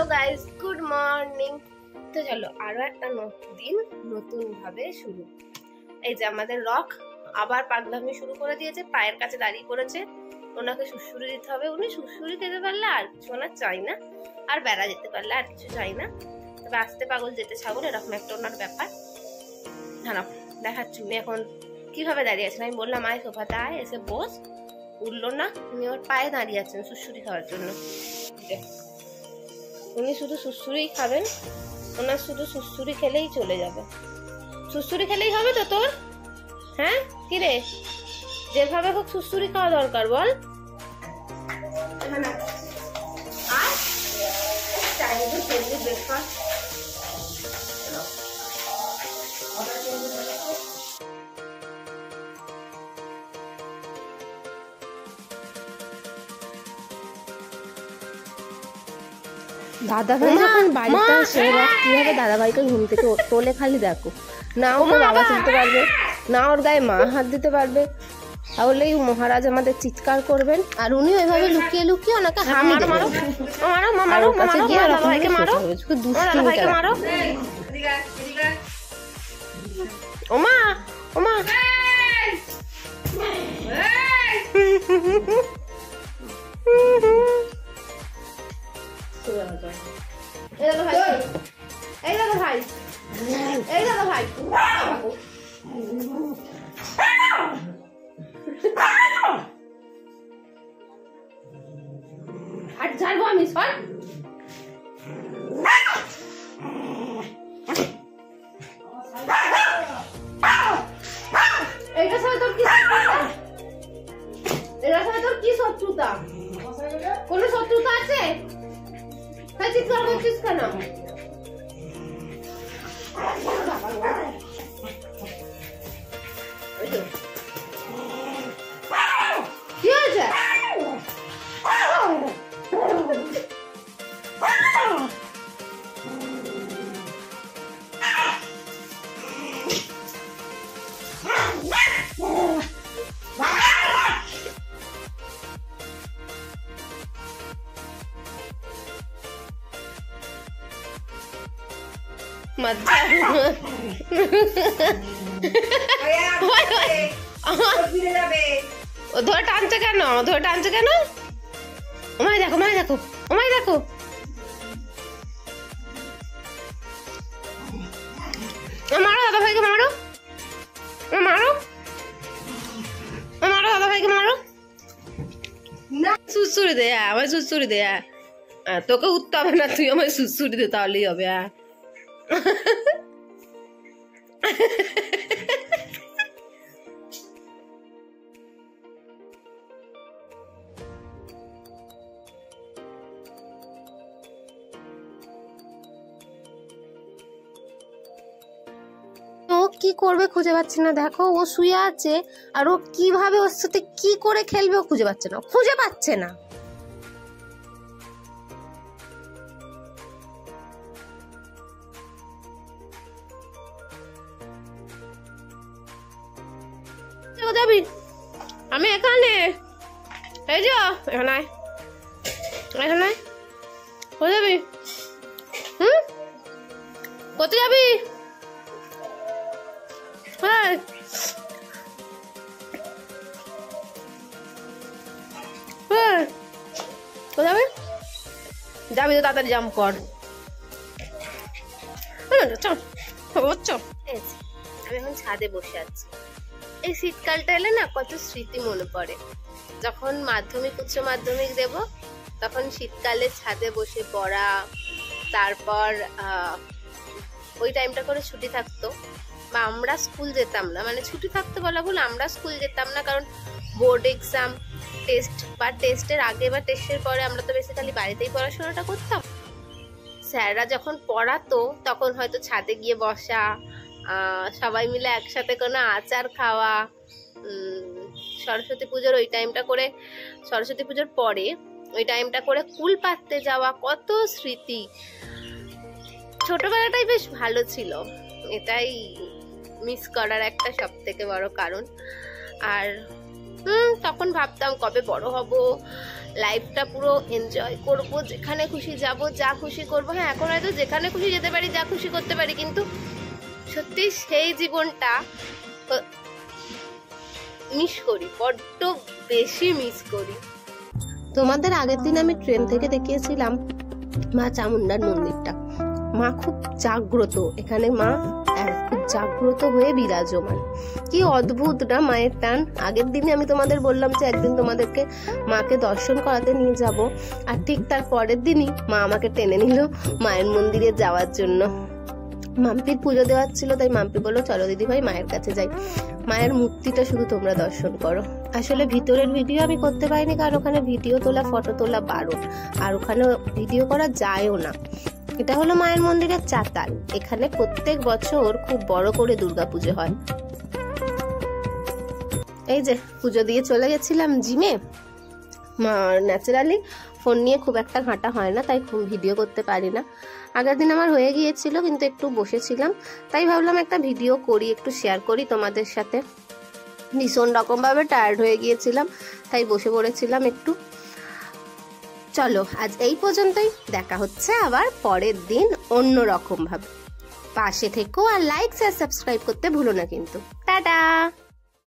Hello guys, good morning. তো চলো আরো একটা দিন নতুন ভাবে শুরু। এই যে আমাদের রক আবার পাগলামি শুরু করে দিয়েছে, পায়ের কাছে দাঁড়িয়ে পড়েছে। ওনাকে সুড়সুড়ি দিতে হবে। উনি সুড়সুড়ি খেতে পারলে আর কিছু ওনার চাই না, আর বেড়া যেতে পারলে আর কিছু চাই না। তবে আসতে পাগল যেতে ছাগল, এরকম একটা ওনার ব্যাপার। হ্যাঁ, দেখাচ্ছি উনি এখন কিভাবে দাঁড়িয়ে আছেন। আমি বললাম আয় সোফাতে আয়, এসে বস। উঠলো না, উনি ওর পায়ে দাঁড়িয়ে আছেন সুড়সুড়ি খাওয়ার জন্য। উনি শুধু সুড়সুড়ি খাবেন, ওনার শুধু সুড়সুড়ি খেলেই চলে যাবে। সুড়সুড়ি খেলেই হবে তো তোর? হ্যাঁ কিরে, যেভাবে হোক সুড়সুড়ি খাওয়া দরকার, বল। আর ব্রেকফাস্ট দাদা ভাই যখন বাড়িতে আসে কিভাবে দাদা ভাইকে ঘুম থেকে তোলে খালি দেখো। না ওকে বাবা তুলতে পারবে, না ওর গায়ে মা হাত দিতে পারবে, তাহলেই মহারাজ আমাদের চিৎকার করবেন। আর উনি ওইভাবে লুকিয়ে লুকিয়ে ওনাকে হামি দেবেন। ওমা ওমা এই দাদা ভাই, এই দাদা ভাই, হাত ঝাড়বো আমি, সর। এটার সাথে তোর কি শত্রুতা? এটার সাথে তোর কি শত্রুতা? কোনো শত্রুতা আছে? তাই চিৎকার করছিস কেন? কি হয়েছে? ধরে টানছে কেন? ধরে টানছে কেন? ওমায় দেখো, ওমায় দেখো, ওমায় দেখো। মারো দাদা ভাইকে, মারো মারো মারো দাদা ভাইকে, মারো না। সুড়সুড়ি দে, আমায় সুড়সুড়ি দে। তোকে উঠতে হবে না, তুই আমায় সুড়সুড়ি দে, তাহলেই হবে। কি করবে খুঁজে পাচ্ছে না। দেখো ও শুয়ে আছে, আর ও কিভাবে ওর সাথে কি করে খেলবে ও খুঁজে পাচ্ছে না, খুঁজে পাচ্ছে না। যাবি? আমি এখানে, এই যা এখানে, এখানে কোথায় যাবি? কোথায় যাবি? যাবি তো তাড়াতাড়ি জাম্প কর। আমি এখন ছাদে বসে আছি। এই শীতকালটা এলে না কত স্মৃতি মনে পড়ে। যখন মাধ্যমিক উচ্চ মাধ্যমিক দেব, তখন শীতকালে ছাদে বসে পড়া। তারপর ওই টাইমটা করে ছুটি থাকতো, বা আমরা স্কুল যেতাম না, মানে ছুটি থাকতে বলা ভুল, আমরা স্কুল যেতাম না, কারণ বোর্ড এক্সাম, টেস্ট বা টেস্টের আগে বা টেস্টের পরে আমরা তো বেসিক্যালি বাড়িতেই পড়াশোনাটা করতাম। স্যাররা যখন পড়াতো তখন হয়তো ছাদে গিয়ে বসা, সবাই মিলে একসাথে কোনো আচার খাওয়া। সরস্বতী পুজোর ওই টাইমটা করে, সরস্বতী পুজোর পরে ওই টাইমটা করে কুল পাততে যাওয়া, কত স্মৃতি। ছোটবেলাটাই বেশ ভালো ছিল, এটাই মিস করার একটা সব থেকে বড় কারণ। আর তখন ভাবতাম কবে বড় হব, লাইফটা পুরো এনজয় করব, যেখানে খুশি যাব, যা খুশি করব। হ্যাঁ, এখন হয়তো যেখানে খুশি যেতে পারি, যা খুশি করতে পারি, কিন্তু সত্যি সেই জীবনটা মিস করি, বড্ড বেশি মিস করি। তোমাদের আগের দিন আমি ট্রেন থেকে দেখিয়েছিলাম মা চামুন্ডার মন্দিরটা। মা খুব জাগ্রত, এখানে মা খুব জাগ্রত হয়ে বিরাজমান। কি অদ্ভুত না মায়ের টান। আগের দিনে আমি তোমাদের বললাম যে একদিন তোমাদেরকে মাকে দর্শন করাতে নিয়ে যাব, আর ঠিক তার পরের দিনই মা আমাকে টেনে নিল মায়ের মন্দিরে যাওয়ার জন্য। মাম্পির পুজো দেওয়ার ছিল, তাই মাম্পি বললো চলো দিদি ভাই মায়ের কাছে যাই, মায়ের মূর্তিটা শুধু তোমরা দর্শন করো। আসলে ভিতরের ভিডিও আমি করতে পারিনি, কারণ ওখানে ভিডিও তোলা, ফটো তোলা বারণ, আর ওখানে ভিডিও করা যায়ও না। এটা হলো মায়ের মন্দিরের চাতাল। এখানে প্রত্যেক বছর খুব বড় করে দুর্গাপুজো হয়। এই যে পুজো দিয়ে চলে গেছিলাম জিমে। ন্যাচারালি ফোন নিয়ে খুব একটা ঘাঁটা হয় না, তাই ভিডিও করতে পারি না। আগের দিন আমার হয়ে গিয়েছিল, কিন্তু একটু বসেছিলাম, তাই ভাবলাম একটা ভিডিও করি, একটু শেয়ার করি তোমাদের সাথে। ভীষণ রকমভাবে টায়ার্ড হয়ে গিয়েছিলাম, তাই বসে পড়েছিলাম একটু। চলো আজ এই পর্যন্তই, দেখা হচ্ছে আবার পরের দিন অন্য রকম ভাবে। পাশে থেকো আর লাইক শেয়ার সাবস্ক্রাইব করতে ভুলো না কিন্তু। টাটা।